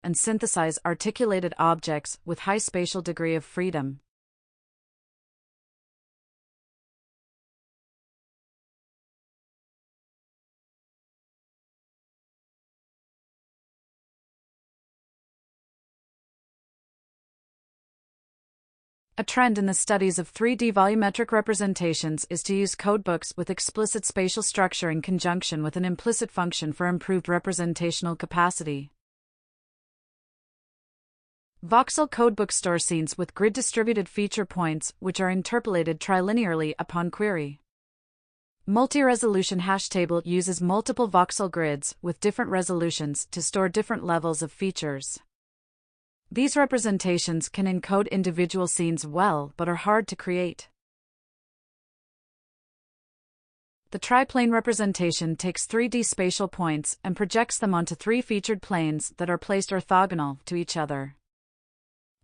and synthesize articulated objects with high spatial degree of freedom. A trend in the studies of 3D volumetric representations is to use codebooks with explicit spatial structure in conjunction with an implicit function for improved representational capacity. Voxel codebook store scenes with grid-distributed feature points, which are interpolated trilinearly upon query. Multi-resolution hash table uses multiple voxel grids with different resolutions to store different levels of features. These representations can encode individual scenes well but are hard to create. The triplane representation takes 3D spatial points and projects them onto three featured planes that are placed orthogonal to each other.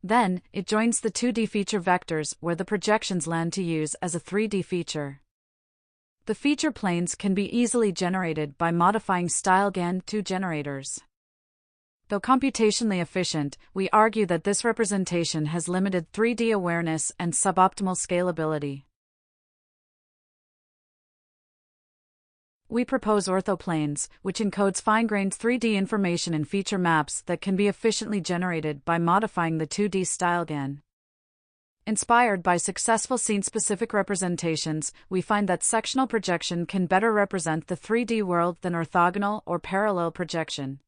Then, it joins the 2D feature vectors where the projections land to use as a 3D feature. The feature planes can be easily generated by modifying style GAN2 generators. Though computationally efficient, we argue that this representation has limited 3D awareness and suboptimal scalability. We propose OrthoPlanes, which encodes fine-grained 3D information in feature maps that can be efficiently generated by modifying the 2D style GAN. Inspired by successful scene-specific representations, we find that sectional projection can better represent the 3D world than orthogonal or parallel projection.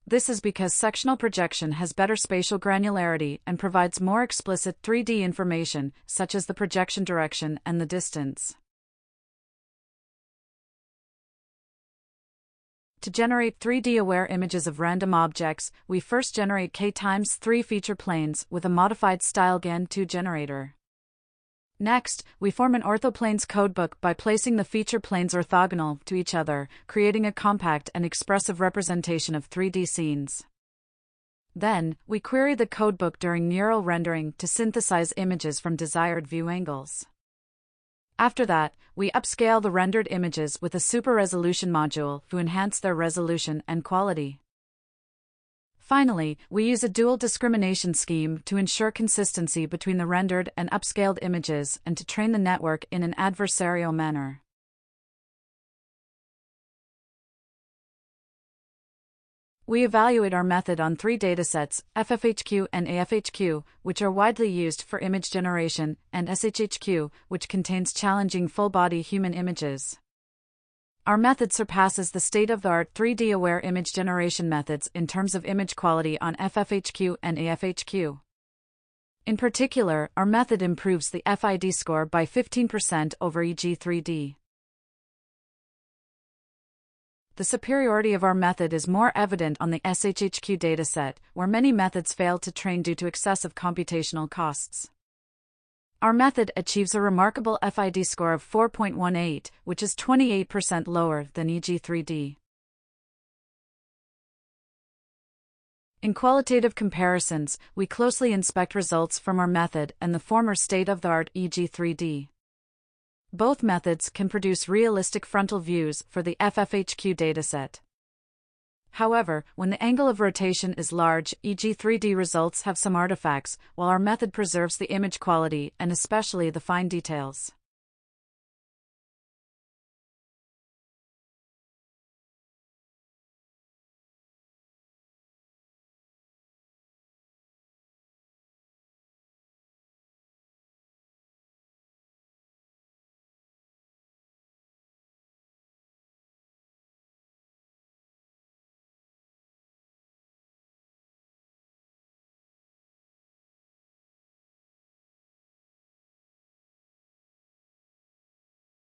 This is because sectional projection has better spatial granularity and provides more explicit 3D information, such as the projection direction and the distance. To generate 3D-aware images of random objects, we first generate K times 3 feature planes with a modified style GAN2 generator. Next, we form an OrthoPlanes codebook by placing the feature planes orthogonal to each other, creating a compact and expressive representation of 3D scenes. Then, we query the codebook during neural rendering to synthesize images from desired view angles. After that, we upscale the rendered images with a super-resolution module to enhance their resolution and quality. Finally, we use a dual discrimination scheme to ensure consistency between the rendered and upscaled images and to train the network in an adversarial manner. We evaluate our method on 3 datasets, FFHQ and AFHQ, which are widely used for image generation, and SHHQ, which contains challenging full-body human images. Our method surpasses the state-of-the-art 3D-aware image generation methods in terms of image quality on FFHQ and AFHQ. In particular, our method improves the FID score by 15% over EG3D. The superiority of our method is more evident on the SHHQ dataset, where many methods fail to train due to excessive computational costs. Our method achieves a remarkable FID score of 4.18, which is 28% lower than EG3D. In qualitative comparisons, we closely inspect results from our method and the former state-of-the-art EG3D. Both methods can produce realistic frontal views for the FFHQ dataset. However, when the angle of rotation is large, EG3D results have some artifacts, while our method preserves the image quality and especially the fine details.